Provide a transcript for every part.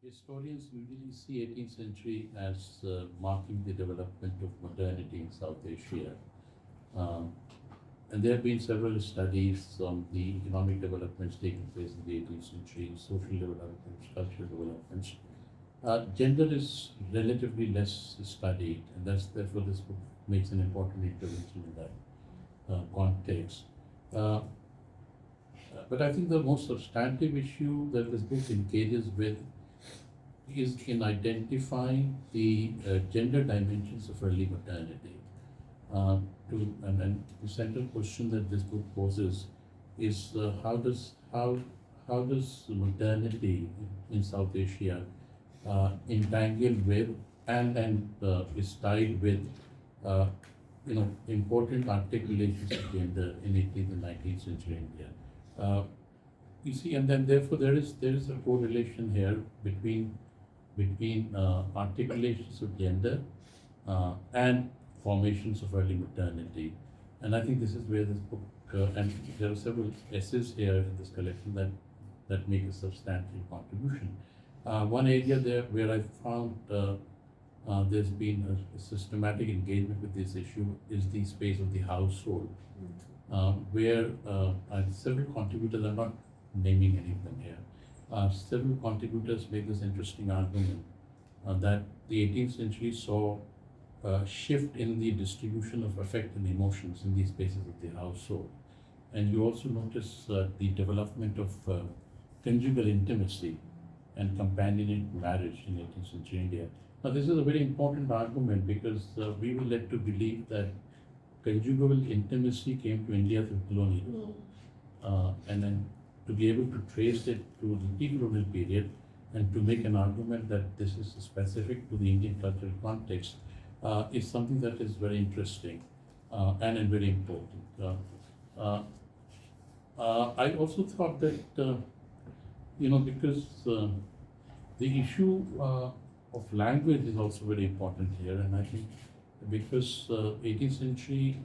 Historians usually see 18th century as marking the development of modernity in South Asia. Um, and there have been several studies on the economic developments taking place in the 18th century, social developments, cultural developments. Gender is relatively less studied, and therefore this book makes an important intervention in that context. Uh, but I think the most substantive issue that this book engages with is in identifying the gender dimensions of early modernity. And the central question that this book poses is how does modernity in South Asia entangle with and is tied with uh, important articulations of gender in 18th and 19th century India. Uh, you see, and then therefore there is a correlation here between articulations of gender and formations of early modernity. And I think this is where this book, and there are several essays here in this collection that make a substantial contribution. One area there where I found there's been a systematic engagement with this issue is the space of the household, where several contributors, I'm not naming any of them here, several contributors make this interesting argument that the 18th century saw a shift in the distribution of affect and emotions in the spaces of the household. And you also notice the development of conjugal intimacy and companionate marriage in 18th century India. Now, this is a very important argument because we were led to believe that conjugal intimacy came to India through colonialism. And then to be able to trace it to the pre-colonial period and to make an argument that this is specific to the Indian cultural context is something that is very interesting and very important. I also thought that, because the issue of language is also very important here, and I think because 18th century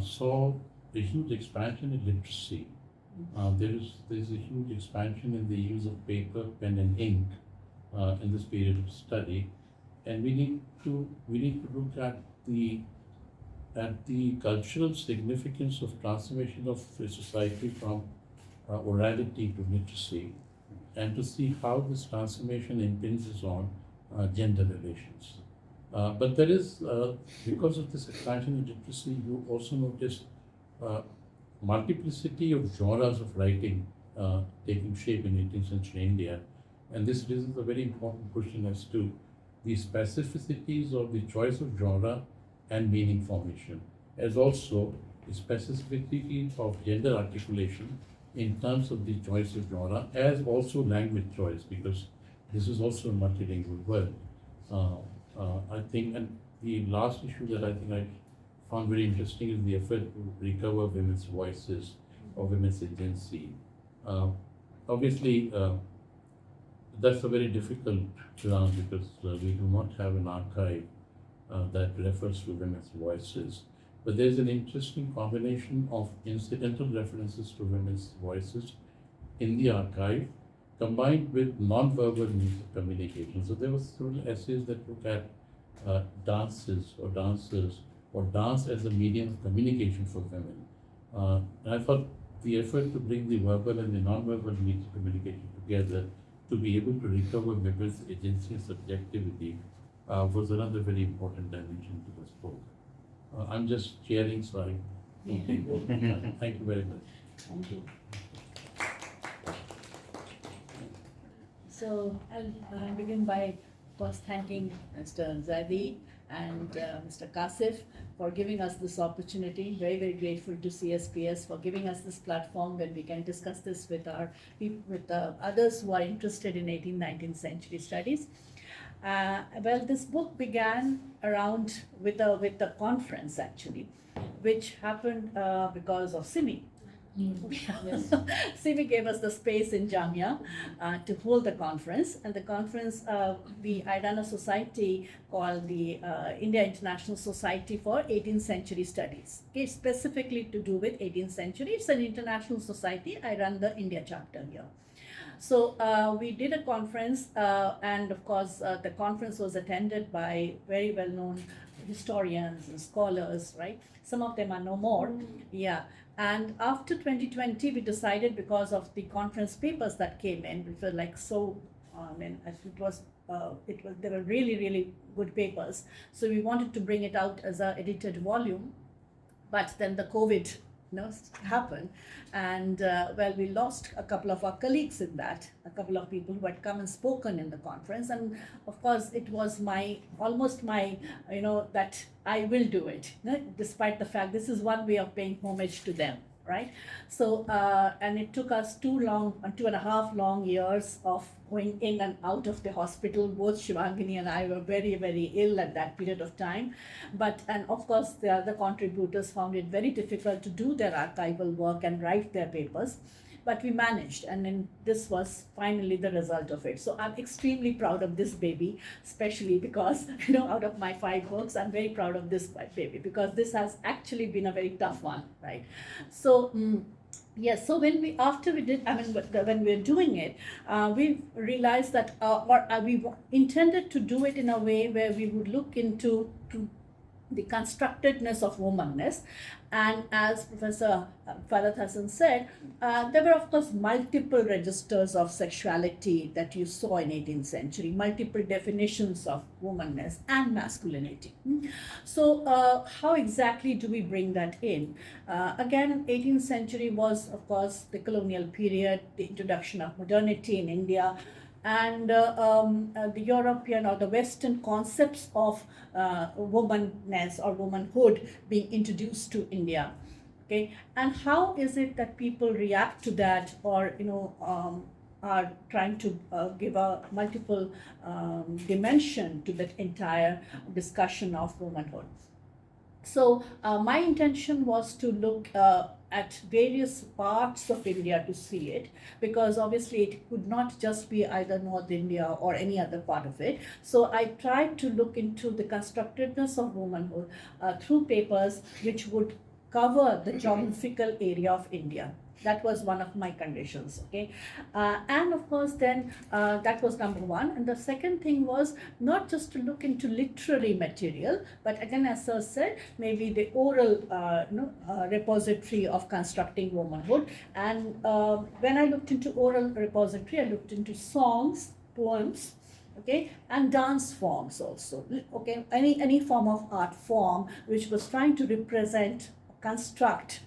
saw a huge expansion in literacy. There's a huge expansion in the use of paper, pen, and ink in this period of study, and we need to look at the cultural significance of transformation of a society from orality to literacy, and to see how this transformation impinges on gender relations. But there is, because of this expansion in literacy, you also notice multiplicity of genres of writing taking shape in 18th century India. And this raises a very important question as to the specificities of the choice of genre and meaning formation, as also the specificity of gender articulation in terms of the choice of genre, as also language choice, because this is also a multilingual world. I think, and the last issue that I think I found very interesting is the effort to recover women's voices or women's agency. Obviously, that's a very difficult ground because we do not have an archive that refers to women's voices. But there's an interesting combination of incidental references to women's voices in the archive combined with non-verbal means of communication. So there were several essays that look at dances or dancers or dance as a medium of communication for women. And I thought the effort to bring the verbal and the non-verbal means of communication together to be able to recover women's agency and subjectivity was another very important dimension to this book. I'm just sharing, so I don't take more time. Thank you very much. Thank you. So I'll begin by first thanking Mr. Zaidi and Mr. Kasif for giving us this opportunity. Very, very grateful to CSPS for giving us this platform when we can discuss this with others who are interested in 18th, 19th century studies. Well, this book began around with a conference actually, which happened because of Simi. Yes. Simi gave us the space in Jamia to hold the conference, and the conference I run a society called the India International Society for 18th Century Studies. Okay, specifically to do with 18th century. It's an international society. I run the India chapter here. So we did a conference, and of course, the conference was attended by very well-known historians and scholars, right? Some of them are no more. Yeah. And after 2020, we decided, because of the conference papers that came in, which were like so, they were really, really good papers. So we wanted to bring it out as an edited volume, but then the COVID, happened, and we lost a couple of our colleagues in that, a couple of people who had come and spoken in the conference, and of course it was almost my, that I will do it, despite the fact this is one way of paying homage to them, right? So, and it took us 2.5 long years of going in and out of the hospital. Both Shivangini and I were very, very ill at that period of time. And of course, the other contributors found it very difficult to do their archival work and write their papers. But we managed, and then this was finally the result of it. So I'm extremely proud of this baby, especially because, out of my 5 books, I'm very proud of this baby, because this has actually been a very tough one, right? So, yes, so when we were doing it, we realized that, we intended to do it in a way where we would look into the constructedness of womanness. And as Professor Farhat Hasan said, there were of course multiple registers of sexuality that you saw in 18th century, multiple definitions of womanness and masculinity. So how exactly do we bring that in? Again, 18th century was of course the colonial period, the introduction of modernity in India, and the European or the Western concepts of womanness or womanhood being introduced to India. Okay, and how is it that people react to that, or are trying to give a multiple dimension to that entire discussion of womanhood? So my intention was to look at various parts of India to see it, because obviously it could not just be either North India or any other part of it. So I tried to look into the constructedness of womanhood through papers which would cover the geographical area of India. That was one of my conditions, okay? And of course then, that was number one. And the second thing was not just to look into literary material, but again, as Sir said, maybe the oral repository of constructing womanhood. And when I looked into oral repository, I looked into songs, poems, okay, and dance forms also, okay? Any form of art form which was trying to represent, construct,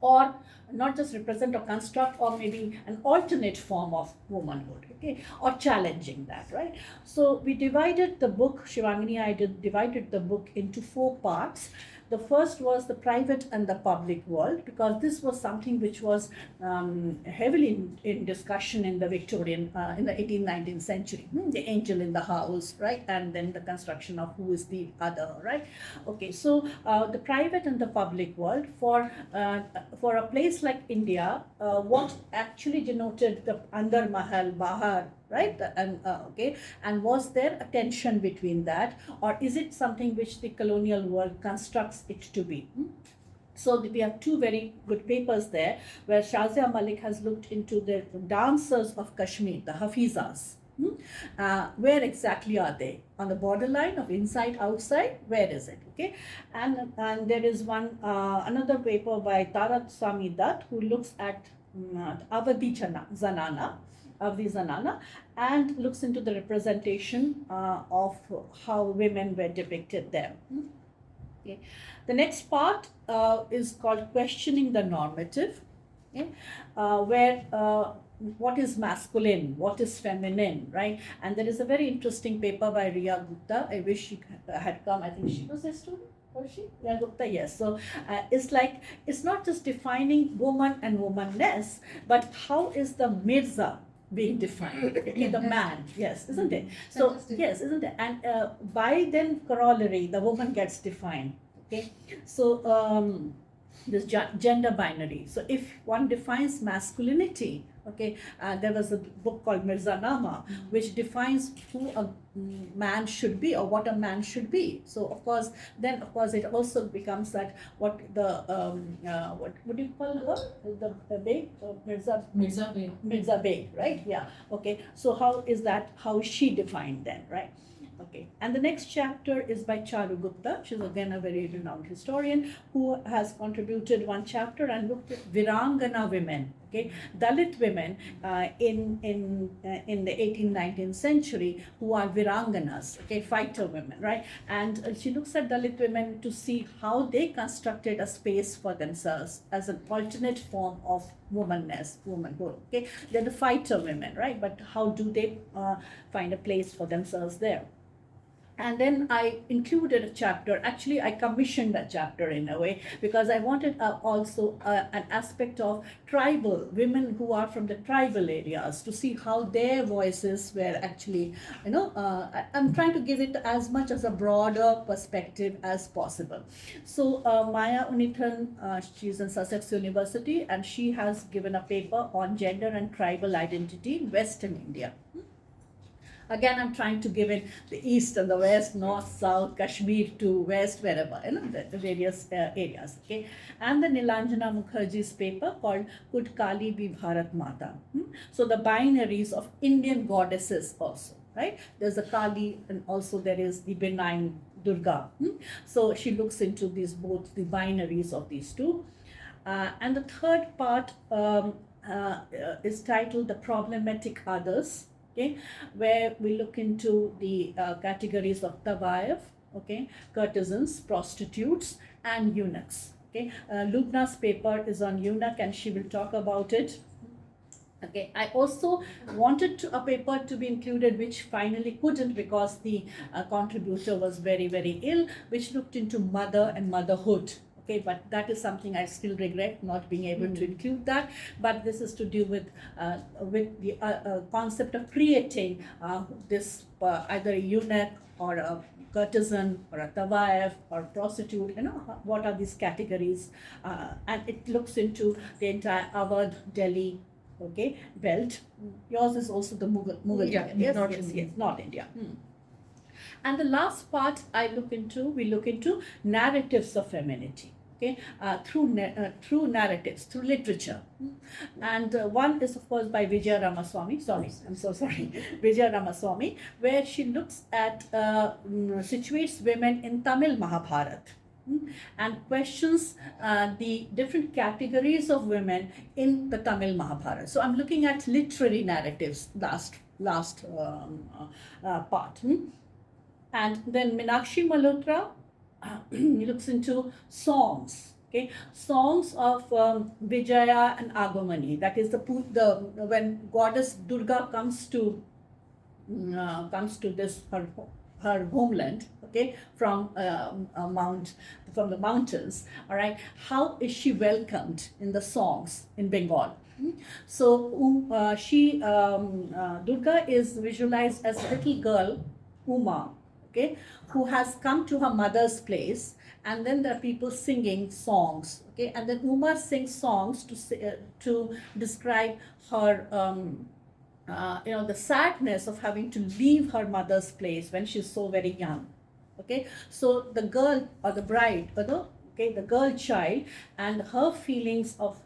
or not just represent or construct, or maybe an alternate form of womanhood, okay, or challenging that, right? So we divided the book, Shivangini, I divided the book into 4 parts. The first was the private and the public world, because this was something which was heavily in discussion in the Victorian, in the 18th, 19th century. The angel in the house, right? And then the construction of who is the other, right? Okay, so the private and the public world, for a place like India, what actually denoted the Andar Mahal, Bahar, right? And okay, and was there a tension between that, or is it something which the colonial world constructs it to be? So we have 2 very good papers there, where Shazia Malik has looked into the dancers of Kashmir, the Hafizas. Where exactly are they? On the borderline of inside, outside? Where is it? Okay, and there is one another paper by Tarat Swami Dutt, who looks at Avadi Zanana, and looks into the representation of how women were depicted there. Okay. The next part is called questioning the normative, okay? Where what is masculine, what is feminine, right? And there is a very interesting paper by Riya Gupta. I wish she had come. I think she was a student. Was she? Riya Gupta, yes. So it's not just defining woman and womanness, but how is the Mirza being defined? Okay, the man, yes, isn't it? So Fantastic. yes, isn't it? And by then corollary, the woman gets defined. Okay, so this gender binary. So if one defines masculinity, Okay, there was a book called Mirzanama, which defines who a man should be or what a man should be. So of course, then of course it also becomes that what the what do you call her, the Beg, Mirza Beg. Mirza Beg, right? Yeah. Okay. So how is that? How is she defined then, right? Okay. And the next chapter is by Charu Gupta. She's again a very renowned historian who has contributed one chapter and looked at Virangana women. Okay, Dalit women in the 18th, 19th century who are Viranganas. Okay, fighter women, right? And she looks at Dalit women to see how they constructed a space for themselves as an alternate form of womanhood. Okay, they're the fighter women, right? But how do they find a place for themselves there? And then I included a chapter, actually I commissioned a chapter in a way, because I wanted also an aspect of tribal women who are from the tribal areas to see how their voices were actually, I'm trying to give it as much as a broader perspective as possible. So Maya Unithan, she's in Sussex University, and she has given a paper on gender and tribal identity in Western India. Again, I'm trying to give it the east and the west, north, south, Kashmir to west, wherever, the various areas. Okay, and the Nilanjana Mukherjee's paper called Could Kali Be Bharat Mata? So the binaries of Indian goddesses also, right? There's the Kali, and also there is the benign Durga. So she looks into these both the binaries of these two. And the third part is titled The Problematic Others. Okay, where we look into the categories of tawaif, okay, courtesans, prostitutes, and eunuchs. Okay, Lubna's paper is on eunuch, and she will talk about it. Okay, I also wanted a paper to be included, which finally couldn't because the contributor was very, very ill, which looked into mother and motherhood. Okay, but that is something I still regret not being able to include that. But this is to do with the concept of creating this either a eunuch or a courtesan or a tawaif or prostitute. What are these categories? And it looks into the entire Awadh, Delhi, okay, belt. Yours is also the Mughal. Yeah, Yes, North yes, India. yes, North India. And the last part we look into narratives of femininity. Okay, through narratives, through literature. And one is of course by Vijaya Ramaswamy, Vijaya Ramaswamy, where she looks at, situates women in Tamil Mahabharata. And questions the different categories of women in the Tamil Mahabharata. So I'm looking at literary narratives, last part. And then Meenakshi Malhotra looks into songs. Okay, songs of Vijaya and Agumani. That is when goddess Durga comes to this her homeland. Okay, from the mountains. All right, how is she welcomed in the songs in Bengal? So Durga is visualized as a little girl, Uma. Okay, who has come to her mother's place, and then there are people singing songs. Okay, and then Uma sings songs to describe her, the sadness of having to leave her mother's place when she's so very young. Okay, so the girl or the bride, the girl child, and her feelings of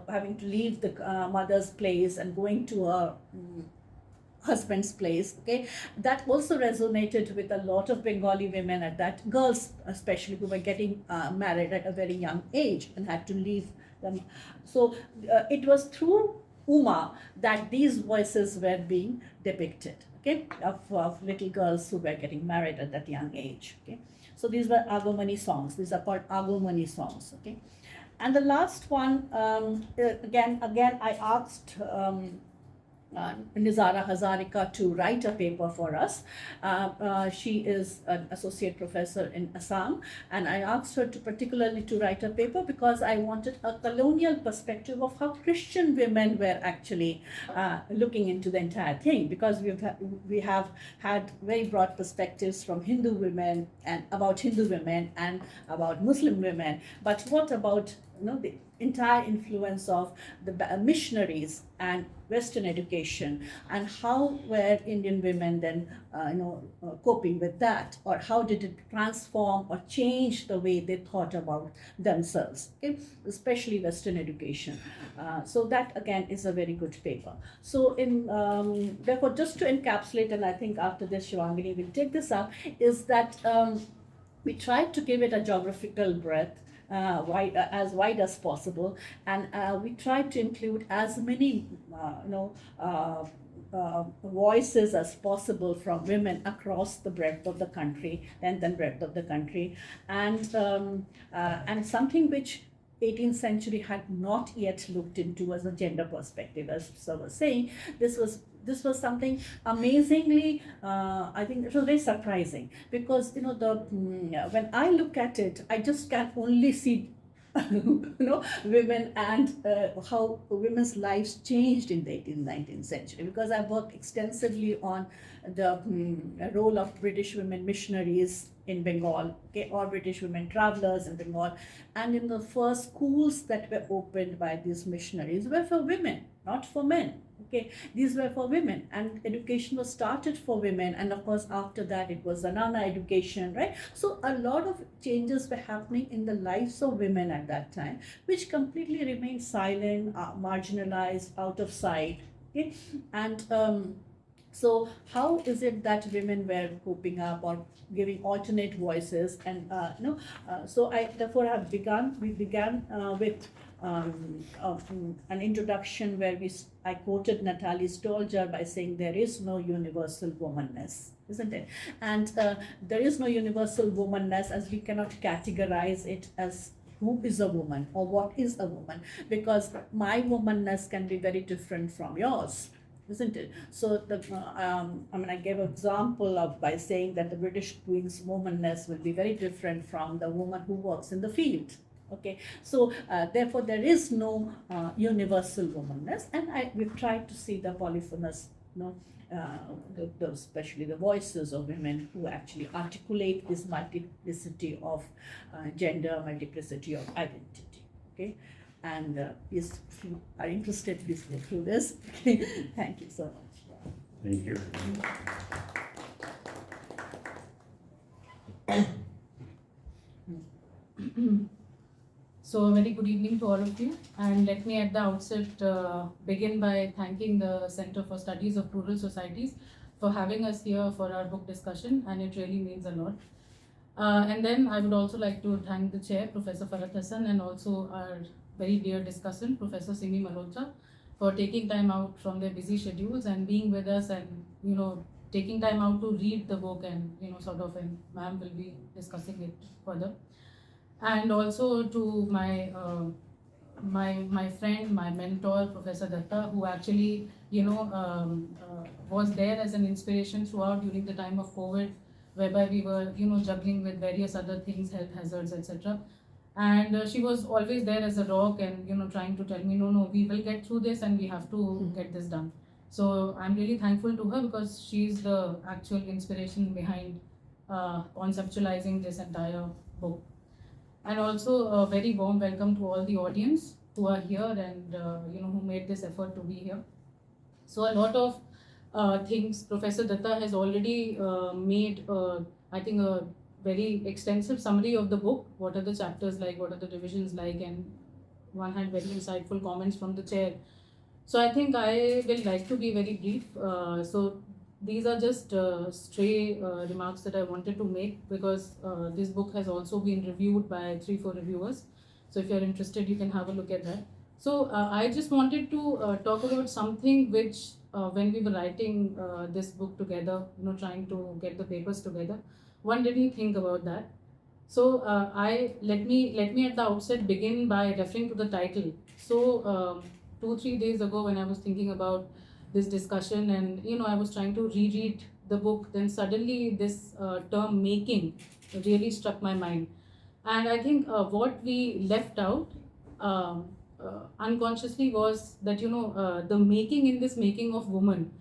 having to leave the mother's place and going to her husband's place. Okay, that also resonated with a lot of Bengali women at that, girls especially, who were getting married at a very young age and had to leave them. So it was through Uma that these voices were being depicted. Okay, of little girls who were getting married at that young age. Okay, so these were Agumani songs. These are called Agumani songs. Okay, and the last one, again I asked Nizara Hazarika to write a paper for us. She is an associate professor in Assam, and I asked her particularly to write a paper because I wanted a colonial perspective of how Christian women were actually looking into the entire thing, because we have had very broad perspectives from Hindu women and about Hindu women and about Muslim women, but what about the entire influence of the missionaries and Western education, and how were Indian women then, coping with that, or how did it transform or change the way they thought about themselves, okay? Especially Western education. So that again is a very good paper. So therefore, just to encapsulate, and I think after this Shivangini will take this up, is that we tried to give it a geographical breadth, as wide as possible, and we tried to include as many voices as possible from women across the breadth of the country, length and breadth of the country, and something which 18th century had not yet looked into as a gender perspective. As Sir was saying, this was something amazingly, I think it was very surprising, because when I look at it, I just can only see women, and how women's lives changed in the 18th, 19th century, because I worked extensively on the role of British women missionaries in Bengal, okay, or British women travelers in Bengal. And in the first schools that were opened by these missionaries were for women, not for men. Okay, these were for women, and education was started for women, and of course after that it was Zanana education, right? So a lot of changes were happening in the lives of women at that time, which completely remained silent, marginalized, out of sight. Okay, and so how is it that women were coping up or giving alternate voices? And so we began with an introduction where I quoted Natalie Stolzer by saying there is no universal womanness, isn't it? And there is no universal womanness, as we cannot categorize it as who is a woman or what is a woman, because my womanness can be very different from yours, isn't it? So I gave an example by saying that the British Queen's womanness will be very different from the woman who works in the field. Okay, so therefore there is no universal womanness, and we've tried to see the polyphonous, especially the voices of women who actually articulate this multiplicity of gender, multiplicity of identity. Okay, and if you are interested, please go through this. Okay, thank you so much. Thank you. So a very good evening to all of you, and let me at the outset begin by thanking the Center for Studies of Plural Societies for having us here for our book discussion, and it really means a lot. And then I would also like to thank the chair, Professor Farhat Hasan, and also our very dear discussant, Professor Simi Malhotra, for taking time out from their busy schedules and being with us, and taking time out to read the book, and and ma'am will be discussing it further. And also to my my friend, my mentor, Professor Dutta, who actually was there as an inspiration throughout during the time of COVID, whereby we were juggling with various other things, health hazards, etc. And she was always there as a rock, and trying to tell me, no, we will get through this, and we have to get this done. So I'm really thankful to her, because she's the actual inspiration behind conceptualizing this entire book. And also a very warm welcome to all the audience who are here, and who made this effort to be here. So a lot of things Professor Dutta has already made, I think, a very extensive summary of the book. What are the chapters like? What are the divisions like? And one had very insightful comments from the chair. So I think I will like to be very brief. So these are just stray remarks that I wanted to make, because this book has also been reviewed by 3-4 reviewers. So if you're interested, you can have a look at that. So I just wanted to talk about something which, when we were writing this book together, trying to get the papers together, one didn't think about that. So let me at the outset begin by referring to the title. So 2-3 days ago, when I was thinking about this discussion, and I was trying to reread the book, then suddenly this term "making" really struck my mind. And I think what we left out unconsciously was that the making in this making of woman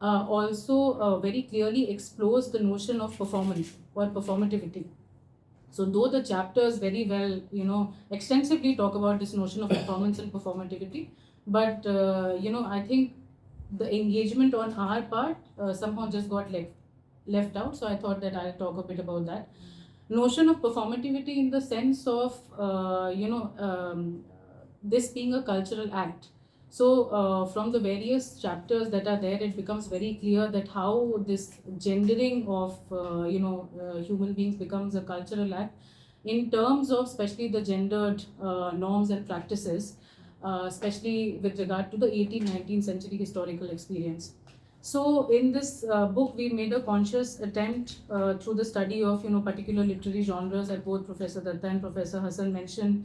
also very clearly explores the notion of performance or performativity. So though the chapters very well, extensively talk about this notion of performance and performativity, but I think the engagement on our part somehow just got left out. So I thought that I'll talk a bit about that notion of performativity in the sense of this being a cultural act. So from the various chapters that are there, it becomes very clear that how this gendering of human beings becomes a cultural act in terms of especially the gendered norms and practices, especially with regard to the 18th, 19th century historical experience. So in this book, we made a conscious attempt through the study of particular literary genres that both Professor Dutta and Professor Hasan mentioned,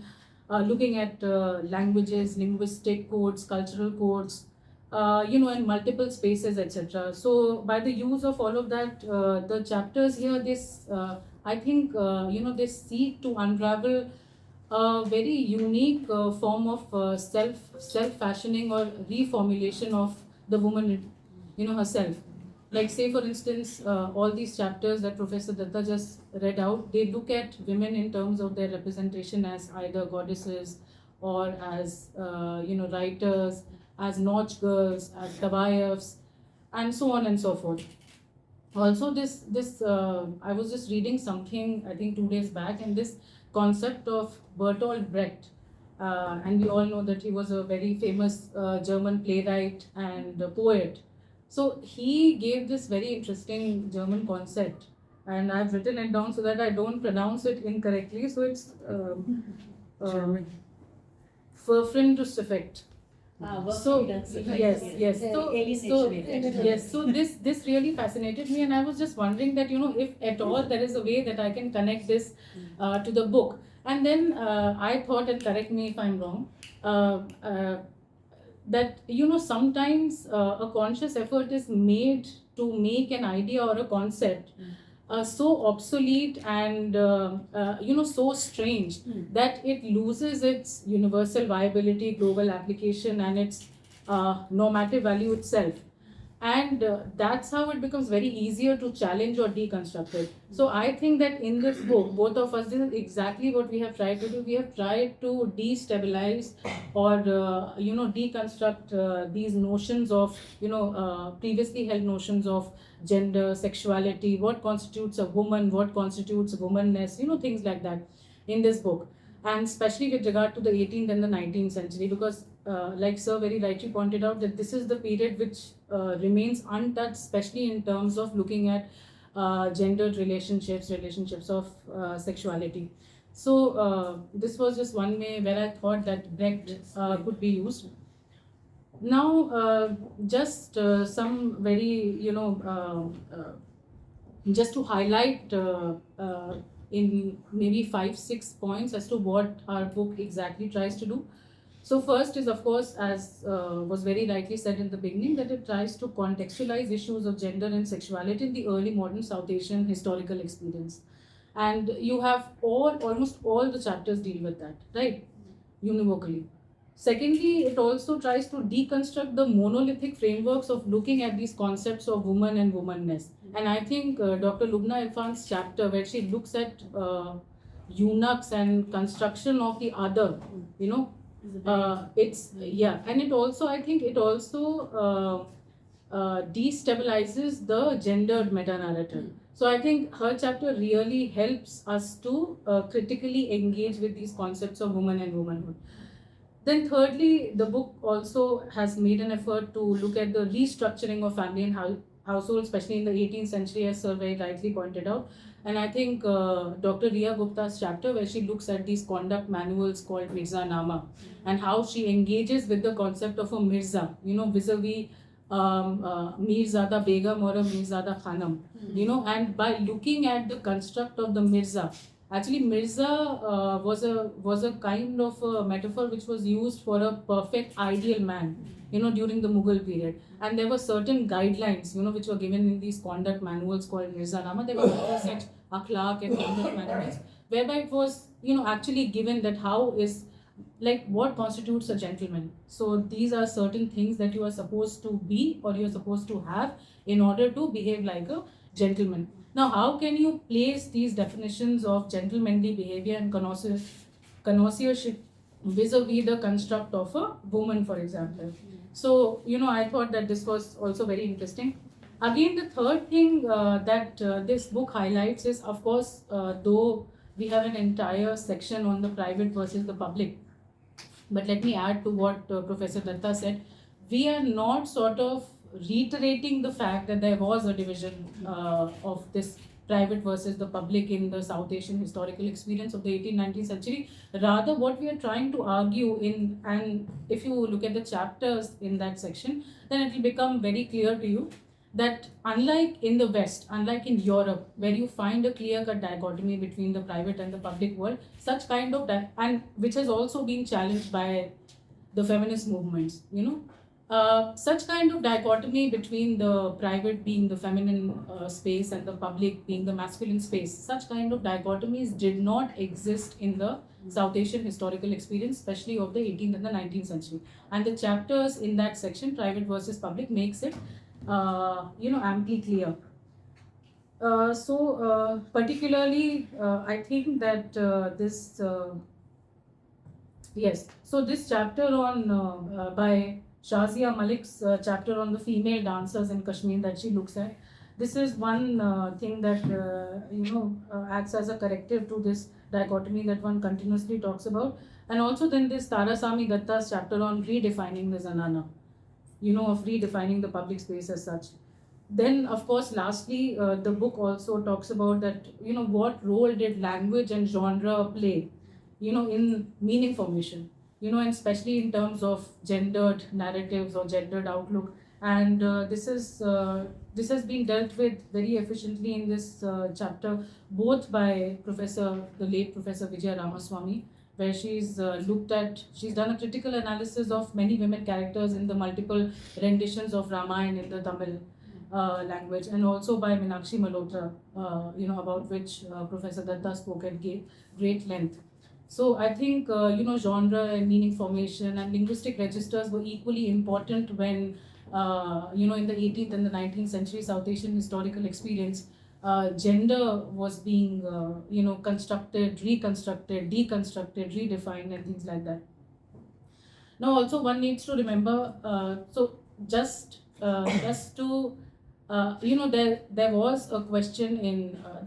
looking at languages, linguistic codes, cultural codes, in multiple spaces, etc. So by the use of all of that, the chapters here, I think, they seek to unravel a very unique form of self-fashioning or reformulation of the woman, herself. Like say for instance, all these chapters that Professor Datta just read out, they look at women in terms of their representation as either goddesses or as writers, as Nautch girls, as Tawayafs, and so on and so forth. Also, this I was just reading something I think 2 days back, and this concept of Bertolt Brecht, and we all know that he was a very famous German playwright and poet. So he gave this very interesting German concept, and I've written it down so that I don't pronounce it incorrectly. So it's Verfremdus effect. So yes. So this really fascinated me, and I was just wondering that if at all there is a way that I can connect this to the book. And then I thought, and correct me if I'm wrong, that sometimes a conscious effort is made to make an idea or a concept so obsolete and so strange that it loses its universal viability, global application, and its normative value itself. And that's how it becomes very easier to challenge or deconstruct it. So I think that in this book, both of us, this is exactly what we have tried to do. We have tried to destabilize or deconstruct these notions of previously held notions of gender, sexuality, what constitutes a woman, what constitutes womanness, things like that in this book. And especially with regard to the 18th and the 19th century, because like Sir very rightly pointed out, that this is the period which remains untouched, especially in terms of looking at gendered relationships of sexuality. So this was just one way where I thought that Brecht could be used. Now, just some very, just to highlight in maybe 5-6 points as to what our book exactly tries to do. So first is, of course, as was very rightly said in the beginning, that it tries to contextualize issues of gender and sexuality in the early modern South Asian historical experience. And you have almost all the chapters deal with that, right? Univocally. Secondly, it also tries to deconstruct the monolithic frameworks of looking at these concepts of woman and womanness. And I think Dr. Lubna Irfan's chapter, where she looks at eunuchs and construction of the other, and it also, I think, it also destabilizes the gendered meta-narrative. So I think her chapter really helps us to critically engage with these concepts of woman and womanhood. Then thirdly, the book also has made an effort to look at the restructuring of family and household, especially in the 18th century, as Sir very rightly pointed out. And I think Dr. Riya Gupta's chapter, where she looks at these conduct manuals called Mirza Nama, and how she engages with the concept of a Mirza, vis-a-vis Mirzada Begum or a Mirzada Khanam, and by looking at the construct of the Mirza. Actually, Mirza was a kind of a metaphor which was used for a perfect ideal man, during the Mughal period. And there were certain guidelines, which were given in these conduct manuals called Mirza Nama. There were such akhlaq and conduct manuals, whereby it was, actually given that how is, like, what constitutes a gentleman. So these are certain things that you are supposed to be or you are supposed to have in order to behave like a gentleman. Now, how can you place these definitions of gentlemanly behavior and connoisseurship vis-a-vis the construct of a woman, for example? So, I thought that this was also very interesting. Again, the third thing that this book highlights is, of course, though we have an entire section on the private versus the public, but let me add to what Professor Dutta said. We are not sort of reiterating the fact that there was a division of this private versus the public in the South Asian historical experience of the 18th-19th century. Rather, what we are trying to argue in, and if you look at the chapters in that section, then it will become very clear to you that unlike in the West, unlike in Europe, where you find a clear-cut dichotomy between the private and the public world, such kind of and which has also been challenged by the feminist movements, such kind of dichotomy between the private being the feminine space and the public being the masculine space, such kind of dichotomies did not exist in the South Asian historical experience, especially of the 18th and the 19th century. And the chapters in that section, private versus public, makes it amply clear. Particularly, I think that this chapter on by Shazia Malik's chapter on the female dancers in Kashmir that she looks at, this is one thing that acts as a corrective to this dichotomy that one continuously talks about. And also then this Tarasamy Datta's chapter on redefining the Zanana, of redefining the public space as such. Then, of course, lastly, the book also talks about that, what role did language and genre play, in meaning formation, and especially in terms of gendered narratives or gendered outlook. And this has been dealt with very efficiently in this chapter, both by the late Professor Vijaya Ramaswamy, where she's done a critical analysis of many women characters in the multiple renditions of Ramayana in the Tamil language, and also by Meenakshi Malhotra, about which Professor Datta spoke at great length. So I think, genre and meaning formation and linguistic registers were equally important when, in the 18th and the 19th century South Asian historical experience, gender was being, constructed, reconstructed, deconstructed, redefined, and things like that. Now, also one needs to remember, just to, there was a question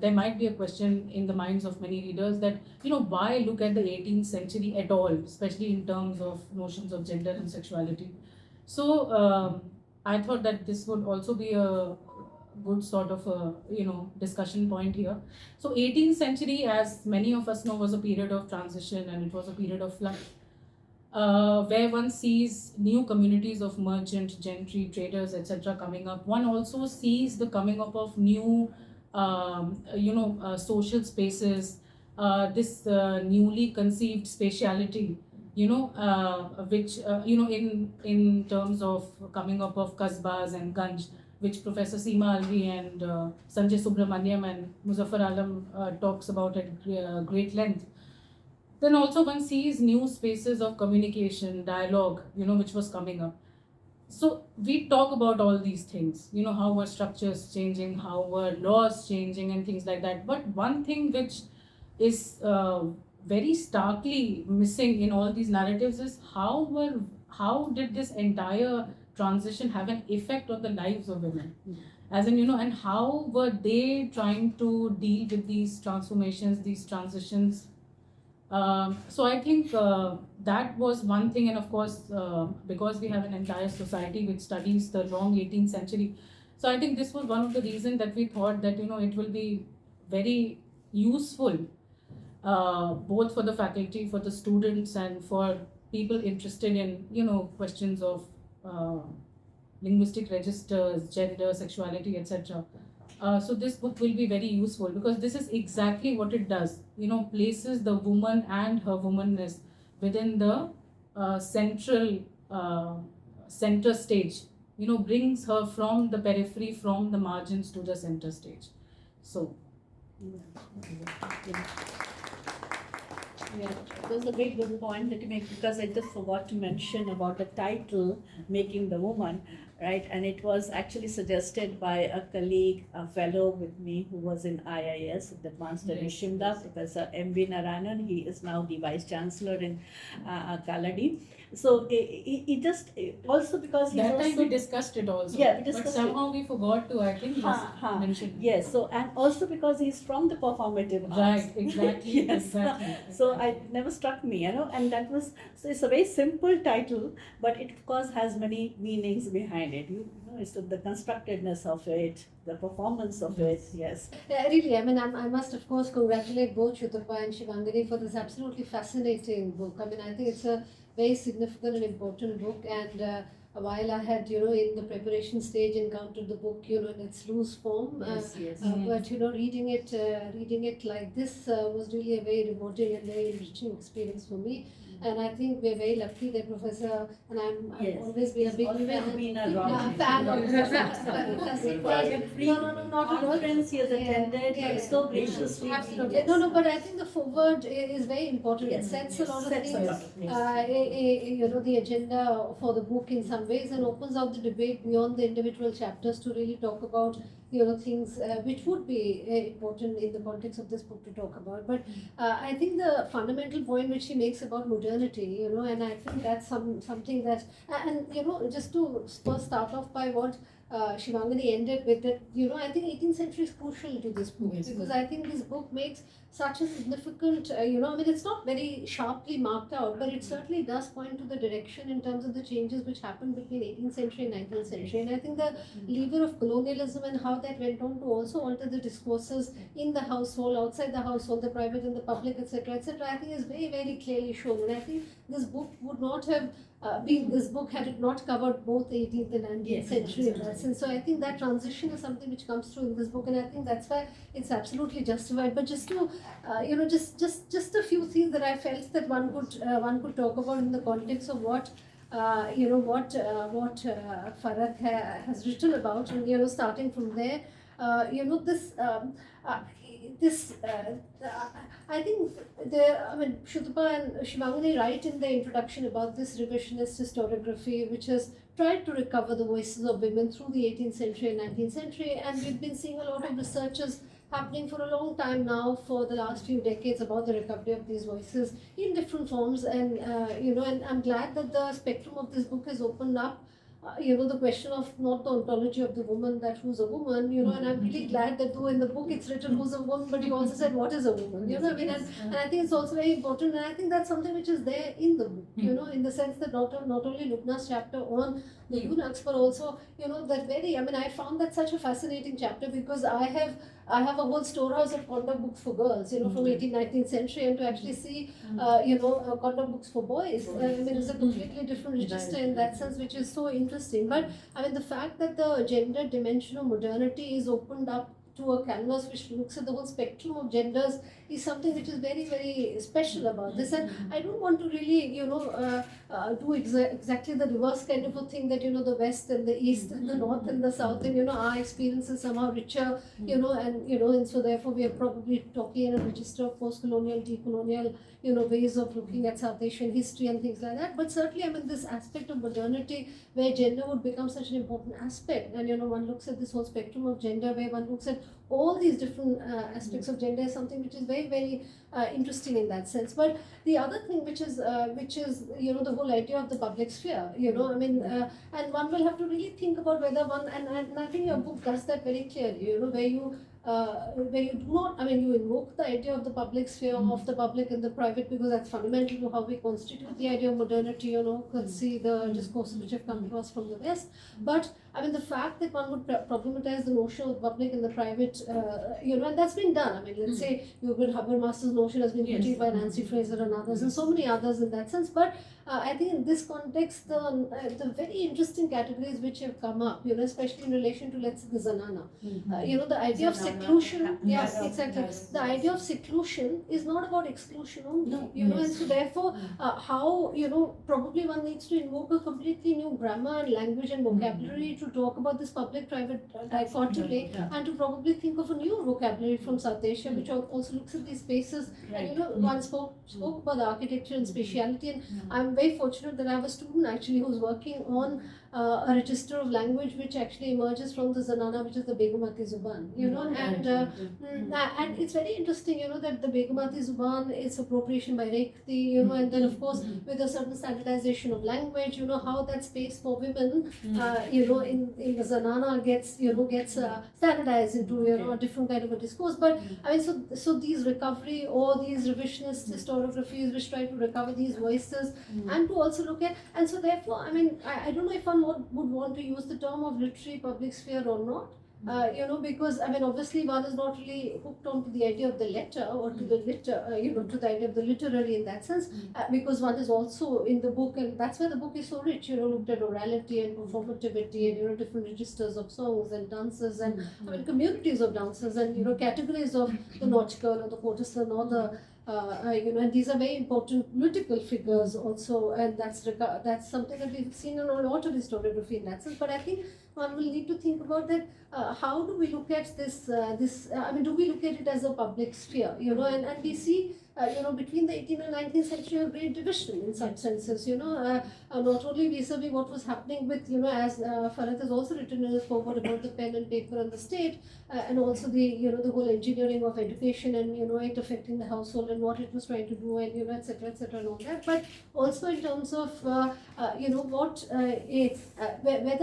there might be a question in the minds of many readers that, why look at the 18th century at all, especially in terms of notions of gender and sexuality. So, I thought that this would also be a good sort of discussion point here. So 18th century, as many of us know, was a period of transition, and it was a period of flux, where one sees new communities of merchant, gentry, traders, etc. coming up. One also sees the coming up of new social spaces, this newly conceived spatiality, which in terms of coming up of kasbas and ganj, which Professor Seema Alvi and Sanjay Subramaniam and Muzaffar Alam talks about at great length. Then also one sees new spaces of communication, dialogue, which was coming up. So we talk about all these things, how were structures changing, how were laws changing, and things like that. But one thing which is very starkly missing in all these narratives is how did this entire transition have an effect on the lives of women? As in, and how were they trying to deal with these transformations, these transitions? So I think that was one thing, and of course, because we have an entire society which studies the long 18th century, so I think this was one of the reasons that we thought that it will be very useful, both for the faculty, for the students, and for people interested in questions of linguistic registers, gender, sexuality, etc. So this book will be very useful, because this is exactly what it does. Places the woman and her womanness within the center stage. Brings her from the periphery, from the margins to the center stage. So. Yeah, that's a very good point that you make, because I just forgot to mention about the title, Making the Woman. right? And it was actually suggested by a colleague, a fellow with me who was in IIAS, Advanced Studies Shimla, Professor M.B. Narayanan. He is now the Vice Chancellor in Kaladi. So it just also because he's That time also, we discussed it also. Yeah, we but discussed somehow we forgot to, I think, mention. Yes, so and also because he's from the performative arts. Right, exactly. Yes. Exactly. So it never struck me, and that was, so it's a very simple title, but it of course has many meanings behind it. You know, it's the constructedness of it, the performance of it. Yes. Yeah, really, I mean, I must of course congratulate both Sutapa and Shivangini for this absolutely fascinating book. I mean, I think it's a very significant and important book, and while I had, in the preparation stage encountered the book, in its loose form, Yes. but reading it like this was really a very rewarding and very enriching experience for me. And I think we're very lucky that Professor, and I've always been a big fan of No, not at all. Conference he has attended, so graciously. Absolutely. No, but I think the foreword is very important. It sets a lot of things, the agenda for the book in some ways, and opens out the debate beyond the individual chapters to really talk about things which would be important in the context of this book to talk about. But I think the fundamental point which he makes about modernity, and I think that's something that, and just to first start off by what Shivangini ended with, that I think 18th century is crucial to this book, because I think this book makes such a significant, I mean, it's not very sharply marked out, but it certainly does point to the direction in terms of the changes which happened between 18th century and 19th century. And I think the lever of colonialism and how that went on to also alter the discourses in the household, outside the household, the private and the public, etc., I think is very, very clearly shown. And I think this book would not have been this book had it not covered both 18th and 19th century in that sense. So I think that transition is something which comes through in this book, and I think that's why it's absolutely justified. But just to just a few things that I felt that one could talk about in the context of what Farhat has written about, and starting from there, I think Sutapa and Shivangini write in the introduction about this revisionist historiography, which has tried to recover the voices of women through the 18th century and 19th century, and we've been seeing a lot of researches happening for a long time now, for the last few decades, about the recovery of these voices in different forms, and and I'm glad that the spectrum of this book has opened up. The question of not the ontology of the woman, that who's a woman, and I'm really glad that though in the book it's written who's a woman, but you also said what is a woman, I mean, and I think it's also very important, and I think that's something which is there in the book, in the sense that not only Lubna's chapter on the eunuchs, but also, that I found that such a fascinating chapter, because I have a whole storehouse of conduct books for girls, from 18th, 19th century, and to actually see, conduct books for boys, it's a completely different register in that sense, which is so interesting. But the fact that the gender dimension of modernity is opened up to a canvas which looks at the whole spectrum of genders is something which is very, very special about this. And I don't want to really, do exactly the reverse kind of a thing, that, the West and the East and the North and the South, and, our experience is somehow richer, and so therefore we are probably talking in a register of post-colonial, decolonial, ways of looking at South Asian history and things like that. But certainly, this aspect of modernity where gender would become such an important aspect, and, one looks at this whole spectrum of gender, where one looks at all these different aspects of gender, is something which is very, very interesting in that sense. But the other thing which is the whole idea of the public sphere, and one will have to really think about whether one, and I think your book does that very clearly, where you do not, you invoke the idea of the public sphere, of the public and the private, because that's fundamental to how we constitute the idea of modernity, could see the discourses which have come to us from the West. But the fact that one would problematize the notion of public and the private, and that's been done. Let's say Eugene Habermas's notion has been critiqued by Nancy Fraser and others, and so many others in that sense. But I think in this context, the very interesting categories which have come up, especially in relation to, let's say, the Zanana, the idea of seclusion. Yes, exactly. The idea of seclusion is not about exclusion only, and so therefore, how, probably one needs to invoke a completely new grammar and language and vocabulary to talk about this public-private dichotomy, and to probably think of a new vocabulary from South Asia, which also looks at these spaces. And one spoke about the architecture and spatiality, and I'm very fortunate that I have a student actually who's working on a register of language which actually emerges from the Zanana, which is the Begumati Zuban, and it's very interesting, that the Begumati Zuban is appropriation by Rekhti, and then of course with a certain standardization of language, how that space for women, in the Zanana gets standardized into, a different kind of a discourse. But I mean, so these recovery or these revisionist historiographies which try to recover these voices and to also look at, and so therefore, I mean, I don't know if one would want to use the term of literary public sphere or not. Because I mean, obviously, one is not really hooked onto the idea of the letter or to the to the idea of the literary in that sense, because one is also in the book, and that's why the book is so rich. Looked at orality and performativity, and different registers of songs and dances, and I mean, communities of dances, and categories of the nautical or the courtesan or the and these are very important political figures also, and that's something that we've seen in a lot of historiography in that sense. But I think one will need to think about that. How do we look at this? I mean, do we look at it as a public sphere? And we see. Between the 18th and 19th century, a great division in some senses, not only vis-a-vis what was happening with, as Farhat has also written in his foreword about the pen and paper and the state, and also the, the whole engineering of education and, it affecting the household and what it was trying to do and, etc., and all that. But also in terms of, whether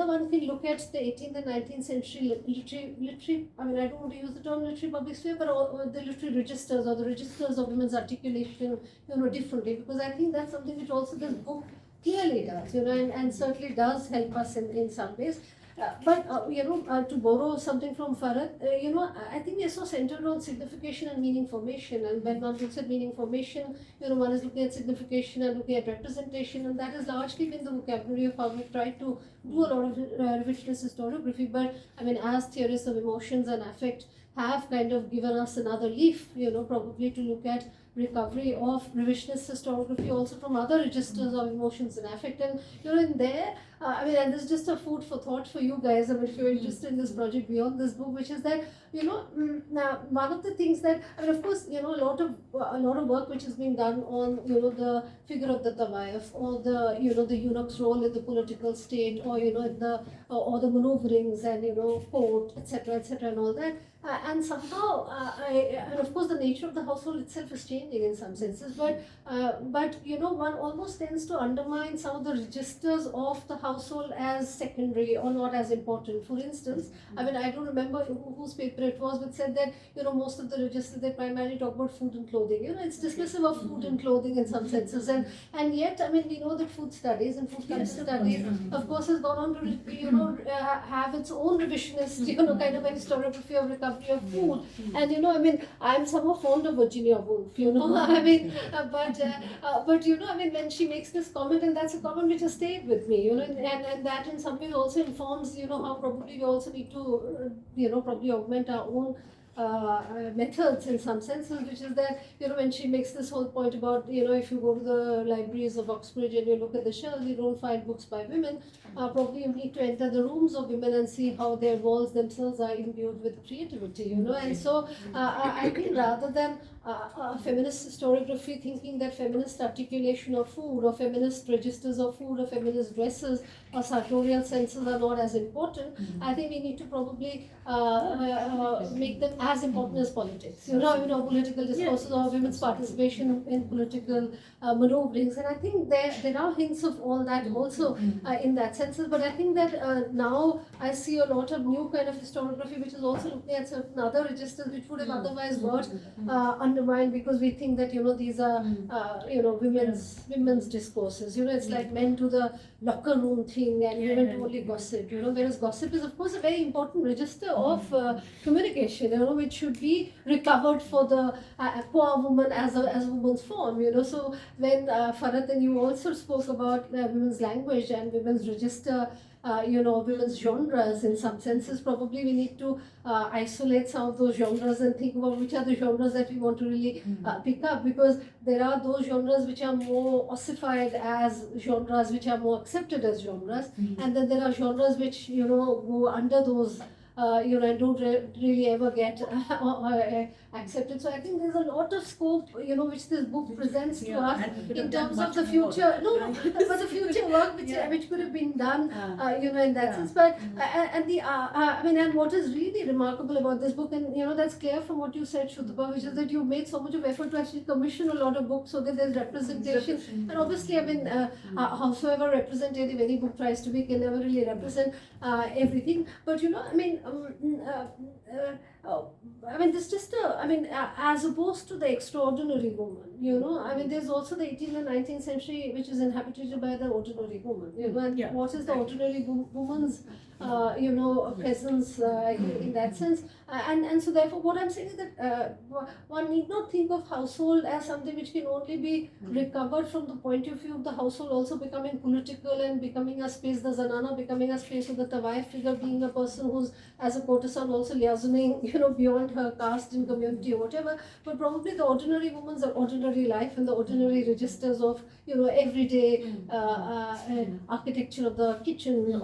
one can look at the 18th and 19th century literary, I mean, I don't want to use the term literary public sphere, but all the literary registers or the registers of women's articulation, differently, because I think that's something which also this book clearly does, and certainly does help us in some ways. To borrow something from Farhat, I think we are so centered on signification and meaning formation. And when one looks at meaning formation, one is looking at signification and looking at representation, and that has largely been the vocabulary of how we've tried to do a lot of revisionist historiography. But I mean, as theorists of emotions and affect have kind of given us another leaf, probably to look at recovery of revisionist historiography also from other registers of emotions and affect. And in there, I mean, and this is just a food for thought for you guys. I mean, if you're interested in this project beyond this book, which is that now one of the things that, I mean, of course, a lot of work which is being done on the figure of the Tawayef or the the eunuch's role in the political state, or in the or the maneuverings and court, etc., and all that. And somehow, and of course, the nature of the household itself is changing in some senses. But one almost tends to undermine some of the registers of the household as secondary or not as important. For instance, I mean, I don't remember whose paper it was, but said that most of the registers, they primarily talk about food and clothing. It's dismissive of food and clothing in some senses, and yet, I mean, we know that food studies and food culture studies, of course, has gone on to have its own revisionist kind of a historiography of recovery of food. And I mean, I'm somewhat fond of Virginia Woolf, I mean, but I mean, when she makes this comment, and that's a comment which has stayed with me, and that in some ways also informs, how probably we also need to, probably augment our own methods in some senses, which is that, when she makes this whole point about, if you go to the libraries of Oxbridge and you look at the shelves, you don't find books by women, probably you need to enter the rooms of women and see how their walls themselves are imbued with creativity, and so I think rather than feminist historiography thinking that feminist articulation of food or feminist registers of food or feminist dresses or sartorial senses are not as important, I think we need to probably make them as important as politics, political discourses or women's participation in political maneuverings. And I think there are hints of all that also in that sense. But I think that now I see a lot of new kind of historiography which is also looking at certain other registers which would have otherwise got undermined, because we think that these are women's discourses. It's like men to the locker room thing and women to only gossip. Whereas gossip is of course a very important register of communication. Which should be recovered for the poor woman as a woman's form. So when Farhat and you also spoke about women's language and women's register. Women's genres in some senses, probably we need to isolate some of those genres and think about which are the genres that we want to really pick up, because there are those genres which are more ossified as genres, which are more accepted as genres, and then there are genres which go under those and don't really ever get accepted. So I think there's a lot of scope, which this book presents to us and we could in have done terms of much the more. future. No, but the future work which could have been done, in that sense. But and what is really remarkable about this book, and that's clear from what you said, Sutapa, which is that you made so much of effort to actually commission a lot of books so that there's representation. And obviously, howsoever representative any book tries to be can never really represent everything. But this just as opposed to the extraordinary woman, there's also the 18th and 19th century which is inhabited by the ordinary woman. And what is the ordinary woman's presence in that sense? And so therefore, what I'm saying is that one need not think of household as something which can only be recovered from the point of view of the household also becoming political and becoming a space, the zanana becoming a space of the tawai figure being a person who's as a courtesan also liaisoning, beyond her caste and community or whatever, but probably the ordinary woman's ordinary life and the ordinary registers of, everyday architecture of the kitchen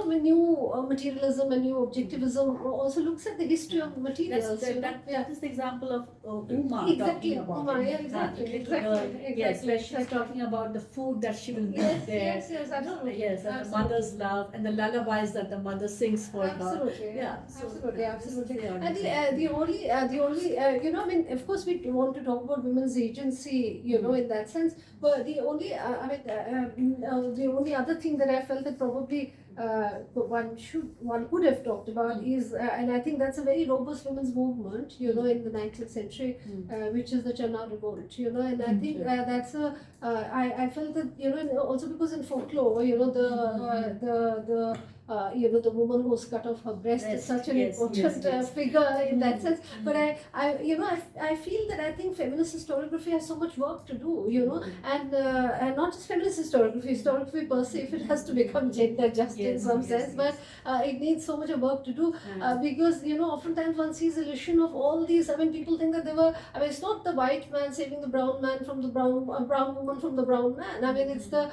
when new materialism and new objectivism also looks at the history of materials. That is the example of Uma Exactly, talking about Uma, it. yeah, exactly, exactly. Yes, where she's talking about the food that she will make there. Yes, absolutely. Yes, and the mother's love and the lullabies that the mother sings for her. Absolutely. Yeah, Absolutely. And the only, of course, we want to talk about women's agency, in that sense. But the only, the only other thing that I felt that probably one could have talked about is, and I think that's a very robust women's movement, in the 19th century, which is the Channa Revolt, and I think that's I felt that, and also because in folklore, the woman who's cut off her breast is such an important figure in that sense. But I feel that I think feminist historiography has so much work to do, and not just feminist historiography per se, if it has to become gender just in some sense, but it needs so much of work to do because oftentimes one sees illusion of all these. People think that they were. It's not the white man saving the brown man from the brown woman from the brown man. It's the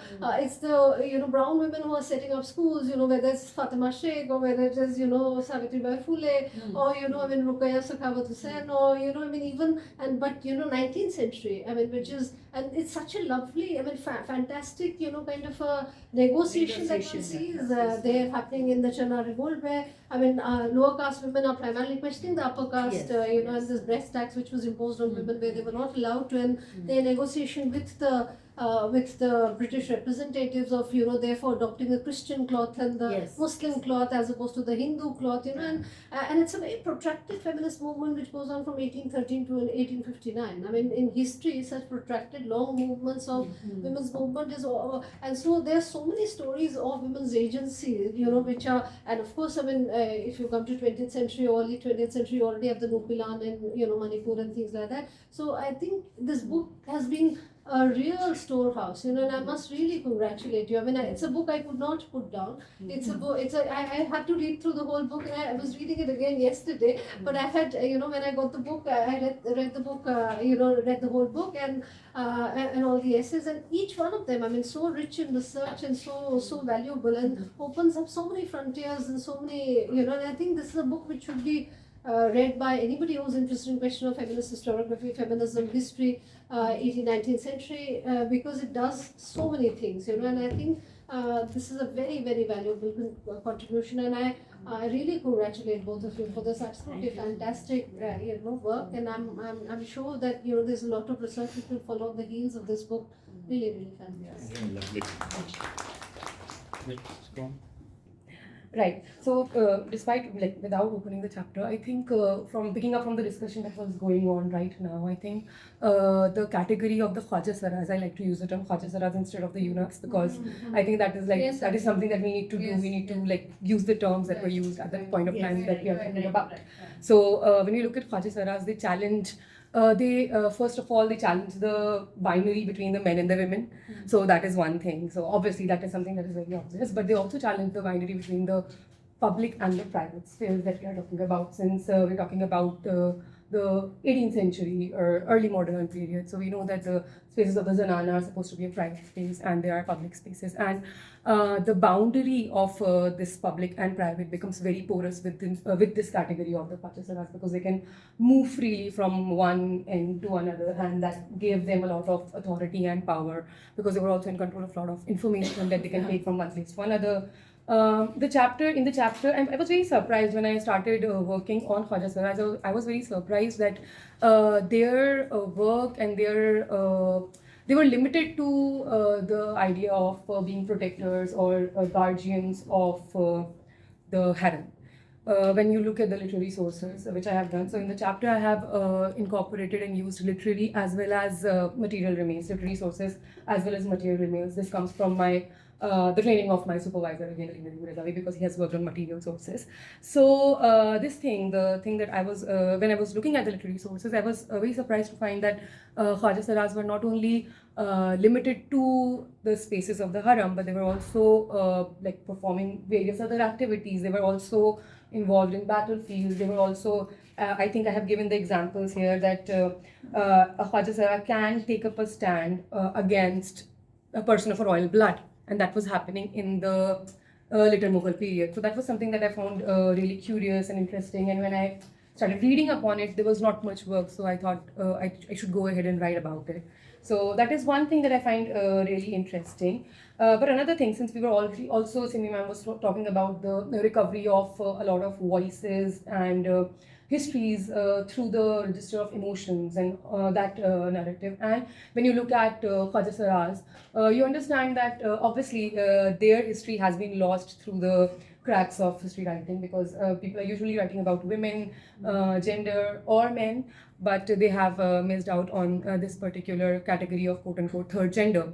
brown women who are setting up schools. Whether it's Fatima Sheikh or whether it is Savitribai Phule or Ruqayya Sakhawat Hussain or even 19th century. Which is, and it's such a lovely, fantastic kind of a negotiation that one sees there happening in the Channa Revolt, where lower caste women are primarily questioning the upper caste, and this breast tax which was imposed on women where they were not allowed to, and their negotiation with the British representatives of therefore adopting the Christian cloth and the Muslim cloth as opposed to the Hindu cloth, and it's a very protracted feminist movement which goes on from 1813 to 1859. In history, such protracted long movements of women's movement is and so there are so many stories of women's agency, which are, and of course, if you come to 20th century, early 20th century, you already have the Nupilan and Manipur and things like that. So I think this book has been a real storehouse, and I must really congratulate you. It's a book I could not put down. It's a book. I had to read through the whole book, and I was reading it again yesterday. But I had, when I got the book, I read the book, read the whole book and all the essays, and each one of them, so rich in research and so valuable, and opens up so many frontiers and so many, and I think this is a book which should be read by anybody who's interested in question of feminist historiography, feminism, history, 18th, 19th century, because it does so many things, and I think this is a very, very valuable contribution, and I really congratulate both of you for this absolutely fantastic, work, and I'm sure that there's a lot of research which will follow on the heels of this book. Really, really fantastic. Right. So, despite without opening the chapter, I think from picking up from the discussion that was going on right now, I think the category of the Khwaja Saras, I like to use the term Khwaja Saras instead of the eunuchs, because I think that is that is something that we need to do. We need to use the terms that were used at that point of time that we are talking about. So, when you look at Khwaja Saras, they challenge. First of all, they challenge the binary between the men and the women. So that is one thing. So obviously that is something that is very obvious. But they also challenge the binary between the public and the private spheres that we are talking about. Since we're talking about the the 18th century or early modern period. So we know that the spaces of the zanana are supposed to be a private space and they are public spaces. And the boundary of this public and private becomes very porous with this category of the Pachasaras, because they can move freely from one end to another, and that gave them a lot of authority and power, because they were also in control of a lot of information that they can take from one place to another. In the chapter, I was very surprised when I started working on Khwaja Saras. I was very surprised that their work and their they were limited to the idea of being protectors or guardians of the harem. When you look at the literary sources, which I have done, so in the chapter I have incorporated and used literary as well as material remains, literary sources as well as material remains. This comes from my the training of my supervisor again, because he has worked on material sources. So the thing that I was when I was looking at the literary sources, I was very surprised to find that Khwaja Saras were not only limited to the spaces of the haram, but they were also like performing various other activities. They were also involved in battlefields. They were also, I think I have given the examples here that a Khwaja Sara can take up a stand against a person of a royal blood, and that was happening in the later Mughal period. So that was something that I found really curious and interesting. And when I started reading upon it, there was not much work, so I thought I should go ahead and write about it. So that is one thing that I find really interesting. But another thing, since we were already also, Simi ma'am was talking about the recovery of a lot of voices and histories through the register of emotions and that narrative. And when you look at Khwaja Saras, you understand that obviously their history has been lost through the cracks of history writing, because people are usually writing about women, gender, or men, but they have missed out on this particular category of quote-unquote third gender.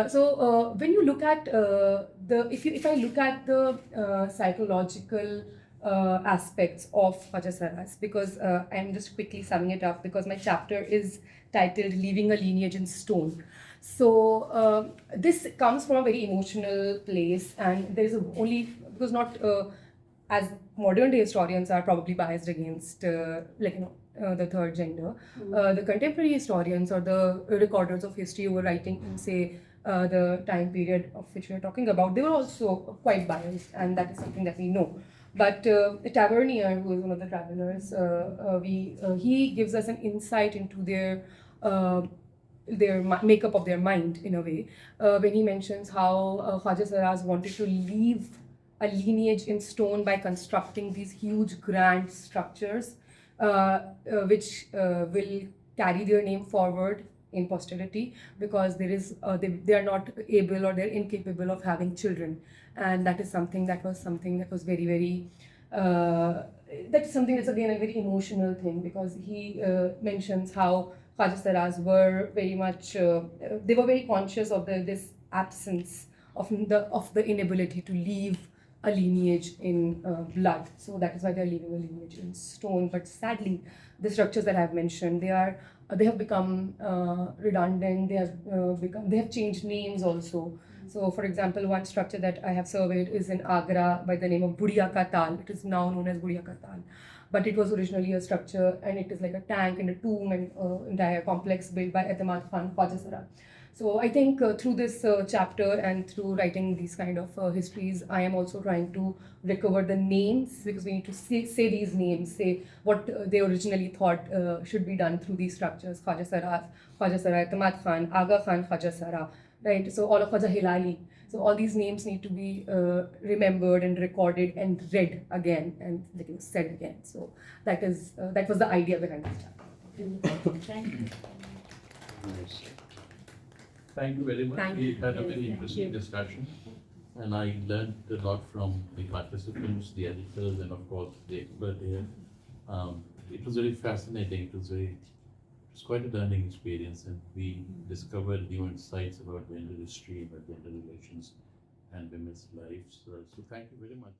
So when you look at if I look at the psychological aspects of Khwaja Saras, because I'm just quickly summing it up, because my chapter is titled "Leaving a Lineage in Stone." So this comes from a very emotional place, and there is only, because not as modern day historians are probably biased against the third gender. The contemporary historians or the recorders of history who were writing in, say, the time period of which we are talking about, they were also quite biased, and that is something that we know. But Tavernier, who is one of the travelers, he gives us an insight into their makeup of their mind, in a way, when he mentions how Khwaja Saras wanted to leave a lineage in stone by constructing these huge grand structures which will carry their name forward in posterity, because they are not able, or they're incapable of having children. And that is something that was very, very that's something that's again a very emotional thing, because he mentions how Khwaja Saras were very much they were very conscious of this absence of the inability to leave a lineage in blood. So that is why they're leaving a lineage in stone. But sadly, the structures that I've mentioned, they have become redundant. They have changed names also. So, for example, one structure that I have surveyed is in Agra by the name of Budiya Ka Tal. It is now known as Budiya Ka Tal, but it was originally a structure, and it is like a tank and a tomb and entire complex built by Etemad Khan Khwaja Sara. So I think through this chapter and through writing these kind of histories, I am also trying to recover the names, because we need to say these names, say what they originally thought should be done through these structures. Khwaja Sara, Etemad Khan, Aga Khan Khwaja Sara, right? So all of Khwaja Hilali. So all these names need to be remembered and recorded and read again and said again. So that was the idea behind this chapter. Thank you. Nice. Thank you very much. Thank We you. had a very Thank interesting you. discussion, and I learned a lot from the participants, the editors, and of course the expert here. It was very fascinating. It was quite a learning experience, and we discovered new insights about gender history, about gender relations, and women's lives. So thank you very much.